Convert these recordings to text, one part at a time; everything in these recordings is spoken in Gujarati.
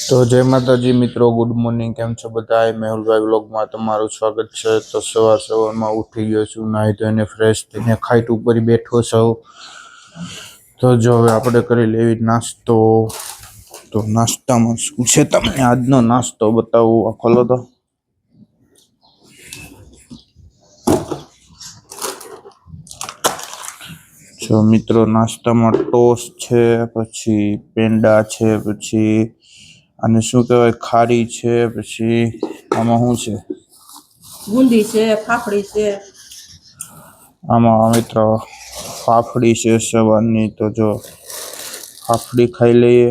તો જય માતાજી મિત્રો, ગુડ મોર્નિંગ. કેમ છો બધા? મેહુલભાઈ વ્લોગમાં તમારું સ્વાગત છે. તો સવારમાં ઉઠી ગયો છું, નાહી ધોઈને ફ્રેશ થઈને ખાઈટ ઉપર બેઠો છું. તો જો હવે આપણે કરી લેવી નાસ્તો. તો નાસ્તામાં શું છે તમને આજનો નાસ્તો બતાવું? આ ખોલો તો. જો મિત્રો, નાસ્તામાં ટોસ્ટ છે, પછી પેંડા છે, પછી આને શું કહેવાય, ખારી છે, પછી આમાં શું છે, બુંદી છે, ફાફડી છે. આમાં મિત્રો ફાફડી છે સવારની. તો જો ફાફડી ખાઈ લઈએ.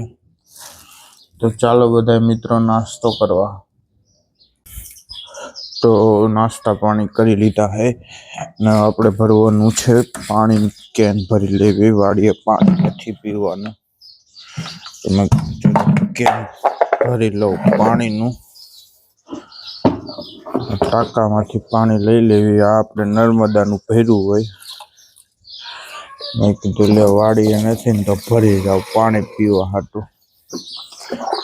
તો ચાલો બધા મિત્રો નાસ્તો કરવા. તો નાસ્તા પાણી કરી લીધા હે ને આપણે ભરવાનું છે પાણી. કેન ભરી લેવી, વાડીએ પાણી નથી પીવાનું. તમે કેન ભરી લઉં પાણીનું. ટાંકામાંથી પાણી લઈ લેવી. આ આપણે નર્મદાનું ભર્યું હોય. મેં કીધું લે વાડીએ નથી ને તો ભરી જાવ પાણી પીવા હાટું.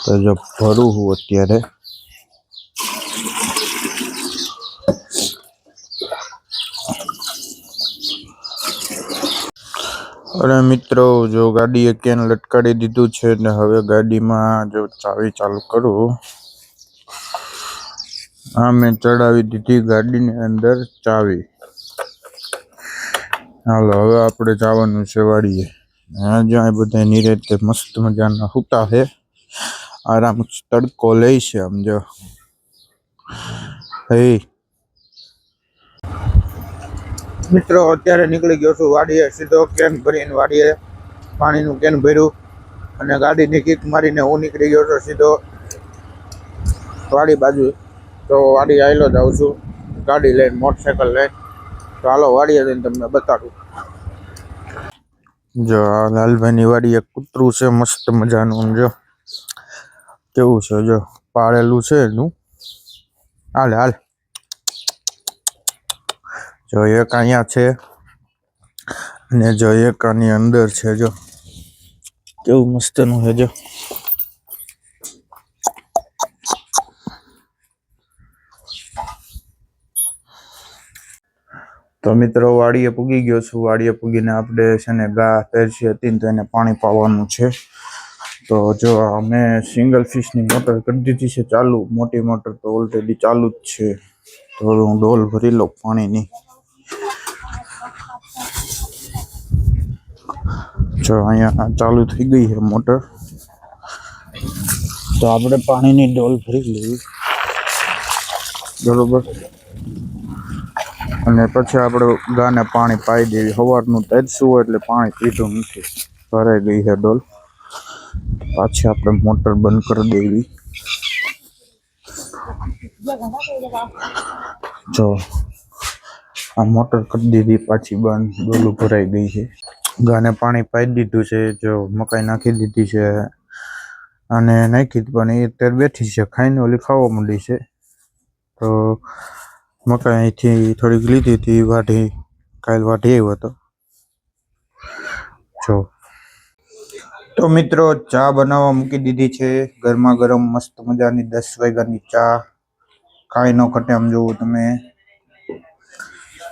તો જો ભરું હું અત્યારે. અરે મિત્રો, જો ગાડીએ કેન લટકાડી દીધું છે ને હવે ગાડીમાં જો ચાવી ચાલુ કરું. હા, મેં ચડાવી દીધી ગાડીની અંદર ચાવી. હાલો, હવે આપણે જવાનું છે વાડીએ. જ્યાં બધા નિરેતે મસ્ત મજાના સૂતા છે, આરામ તડકો લે છે. સમજો હે મિત્રો, અત્યારે નીકળી ગયો છું વાડીએ. સીધો કેન ભરીને વાડીએ પાણીનું કેન ભર્યું અને ગાડીની કિક મારીને હું નીકળી ગયો છું સીધો વાડી બાજુ. તો વાડી આવેલો જાઉં છું ગાડી લઈને, મોટરસાઇકલ લઈને. તો હાલો વાડીએ જઈને તમને બતાડું. જો આ લાલભાઈની વાડીએ કૂતરું છે મસ્ત મજાનું. જો કેવું છે, જો પાળેલું છે એનું. હાલ હાલ. જો એક અહીંયા છે ને જો એક આની અંદર છે. જો કેવું મસ્તનું છે. જો તો મિત્રો, વાડીએ પૂગી ગયો છું. વાડીએ પૂગીને આપણે છે ને ગા તરસી હતી ને તો એને પાણી પાવાનું છે. તો જો અમે સિંગલ ફિશની મોટર કરી દીધી છે ચાલુ. મોટી મોટર તો ઓલરેડી ચાલુ જ છે. તો હું ડોલ ભરી લઉં પાણીની. જો અહીંયા ચાલુ થઈ ગઈ છે મોટર. તો આપણે પાણીની ડોલ ભરી લેવી બરોબર. અને પછી આપણે ગાને પાણી પાઈ દેવી. સવારનું તરસ્યું હોય એટલે પાણી પીધું નથી, ભરાઈ ગઈ છે ડોલ. પાછી આપણે મોટર બંધ કરી દેવી. જો આ મોટર કરી દીધી પાછી બંધ. ડોલું ભરાઈ ગઈ છે. ગાને પાણી પાઈ દીધું છે. જો મકાઈ નાખી દીધી છે અને નાખી પણ એ અત્યારે બેઠી છે, ખાઈને ઓલી ખાવા માંડી છે. તો મકાઈ અહીંથી થોડીક લીધી હતી, વાઢી કાલ વાઢી આવ્યો હતો. જો તો મિત્રો, ચા બનાવવા મૂકી દીધી છે. ગરમા ગરમ મસ્ત મજાની 10 વાગ્યાની ચા. કાંઈ ન ઘટે આમ જોવું તમે.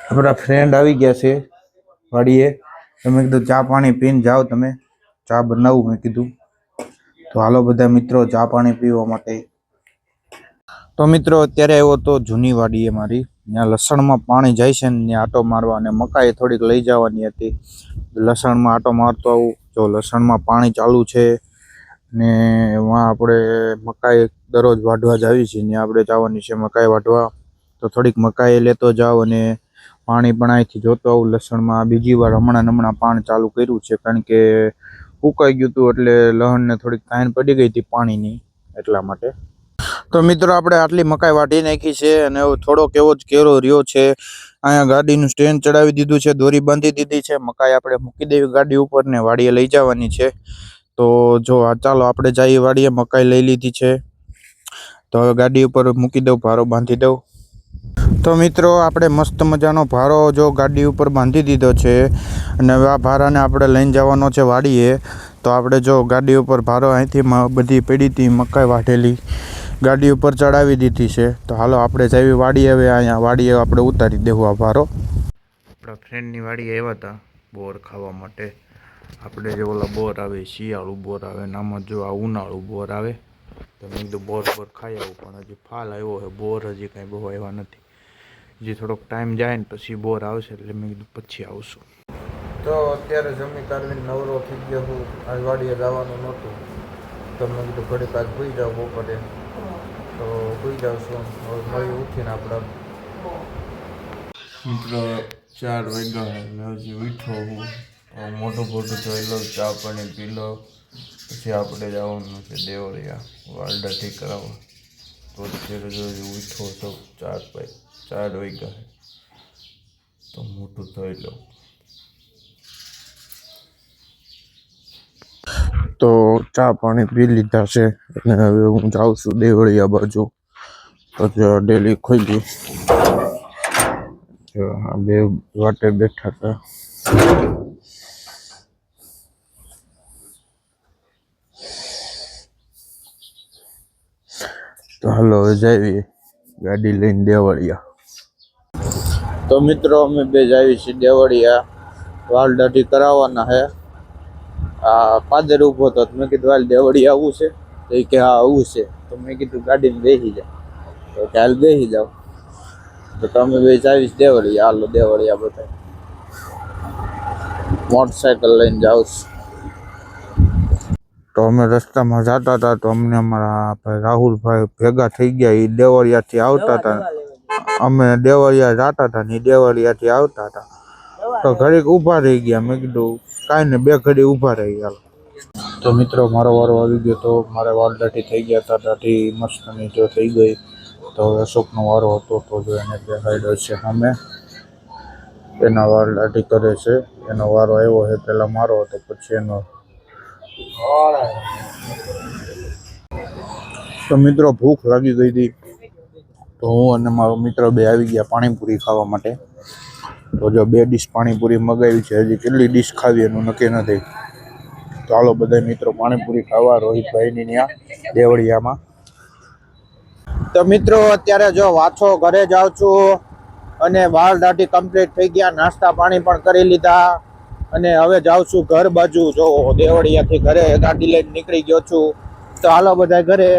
આપણા ફ્રેન્ડ આવી ગયા છે વાડીએ. તમે કીધું ચા પાણી પીને જાઓ, તમે ચા બનાવું મેં કીધું. તો હાલો બધા મિત્રો ચા પાણી પીવા માટે. તો મિત્રો, અત્યારે આવ્યો તો જૂની વાડીએ મારી. ત્યાં લસણમાં પાણી જાય છે ને ત્યાં આટો મારવા, અને મકાઈ થોડીક લઈ જવાની હતી. લસણમાં આટો મારતો આવું. જો લસણમાં પાણી ચાલુ છે ને એમાં આપણે મકાઈ દરરોજ વાઢવા જ આવી છીએ. ત્યાં આપણે જવાની છે મકાઈ વાઢવા. તો થોડીક મકાઈ લેતો જાઓ અને પાણી પણ અહીંથી જોતો આવું લસણમાં. બીજી વાર હમણાં પાણી ચાલુ કર્યું છે, કારણ કે ફૂંકાઈ ગયું હતું એટલે લહણને થોડીક કાંઈ પડી ગઈ હતી પાણીની, એટલા માટે. તો મિત્રો, આપણે આટલી મકાઈ વાઢી નાખી છે અને થોડોક એવો જ કેરો રહ્યો છે. અહીંયા ગાડીનું સ્ટેન્ડ ચડાવી દીધું છે, દોરી બાંધી દીધી છે. મકાઈ આપણે મૂકી દેવી ગાડી ઉપર ને વાડીએ લઈ જવાની છે. તો જો ચાલો આપણે જઈએ વાડીએ. મકાઈ લઈ લીધી છે તો હવે ગાડી ઉપર મૂકી દઉં, ભારો બાંધી દઉં. તો મિત્રો, આપણે મસ્ત મજાનો ભારો જો ગાડી ઉપર બાંધી દીધો છે અને હવે આ ભારાને આપણે લઈને જવાનો છે વાડીએ. તો આપણે જો ગાડી ઉપર ભારો અહીંથી બધી પડી હતી મકાઈ વાઢેલી ગાડી ઉપર ચડાવી દીધી છે. તો હાલો આપણે જઈએ વાડીએ. હવે અહીંયા વાડીએ આપણે ઉતારી દેવું આ ભારો. આપણા ફ્રેન્ડની વાડીએ આવ્યા હતા બોર ખાવા માટે. આપણે જે ઓલા બોર આવે શિયાળું બોર આવે ને આમાં જો આ ઉનાળું બોર આવે. તો મેં કીધું બોર ખાઈ આવું, પણ હજી ફાલ આવ્યો છે. બોર હજી કાંઈ બહુ આવ્યા નથી. હજી થોડોક ટાઈમ જાય ને પછી બોર આવશે, એટલે મેં કીધું પછી આવશું. તો અત્યારે જમી કાઢીને નવરો થઈ ગયો હું. આજ વાડીએ જવાનું નહોતું તો મેં કીધું ઘડીક આજ ભૂઈ જાઉં બપોરે. તો ભૂઈ જાઉં છું. હવે મળી ઉઠીને આપણે મિત્રો 4 વાગ્યા હજી ઉઠો હું. મોટું જોઈ લો, ચા પાણી પી લો, પછી આપણે જવાનું છે દેવળિયા વાલડા ઠીક કરાવવા. તો અત્યારે જો ઉઠો તો 4 વાગ્યા તો મોટું જોઈ લો. તો ચા પાણી પી લીધા છે અને હવે હું જાઉં છું દેવળિયા બાજુ. તો ડેલી ખોલી આ બે વાટે બેઠા હતા. તો હાલો હવે જઈએ ગાડી લઈને દેવળિયા. તો મિત્રો અમે બે જાવી છીએ દેવળિયા. વાલ દાઢી કરાવવાના હે. આ પાદર ઊભો હતો, મેં કીધું હાલ દેવળિયા આવવું છે. તો એ કે હા આવવું છે. તો મેં કીધું ગાડીમાં બેસી જાઓ. તો હાલ બેસી જાઓ. તો તમે બે જાવીશ દેવળિયા. હાલો દેવળિયા બધા મોટરસાયકલ લઈને જાઉં છું. તો અમે રસ્તામાં જતા હતા તો અમને અમારા ભાઈ રાહુલભાઈ ભેગા થઈ ગયા. એ દેવળિયાથી આવતા હતા, અમે દેવળિયા જતા હતા ને દેવળિયાથી આવતા હતા. તો ઘડીક ઊભા રહી ગયા. મેં કીધું કાંઈ ને, બે ઘડી ઊભા રહી ગયા. તો મિત્રો મારો વારો આવી ગયો. તો મારે વાળ દાઢી થઈ ગયા હતા. દાઢી મસ્તની જો થઈ ગઈ. તો હવે અશોકનો વારો હતો. તો જો એને દેખાડ્યો છે અમે, એના વાળ દાઢી કરે છે. એનો વારો આવ્યો છે. પહેલાં મારો હતો, પછી એનો. તો મિત્રો ભૂખ લાગી ગઈ હતી. તો હું અને મારો મિત્ર બે આવી ગયા પાણીપુરી ખાવા માટે. તો જો 2 ડીશ પાણીપુરી મગાવી છે. હજી કેટલી ડીશ ખાવી એનું નક્કી નથી. તો હાલો બધા મિત્રો પાણીપુરી ખાવા રોહિતભાઈની ત્યાં દેવળિયામાં. તો મિત્રો અત્યારે જો વાછો ઘરે જાઉં છું અને વાળ દાઢી કમ્પ્લીટ થઈ ગયા. નાસ્તા પાણી પણ કરી લીધા અને હવે જાઉં છું ઘર બાજુ. જો દેવળિયાથી ઘરે ગાડી લઈને નીકળી ગયો છું. તો હાલો બધા ઘરે.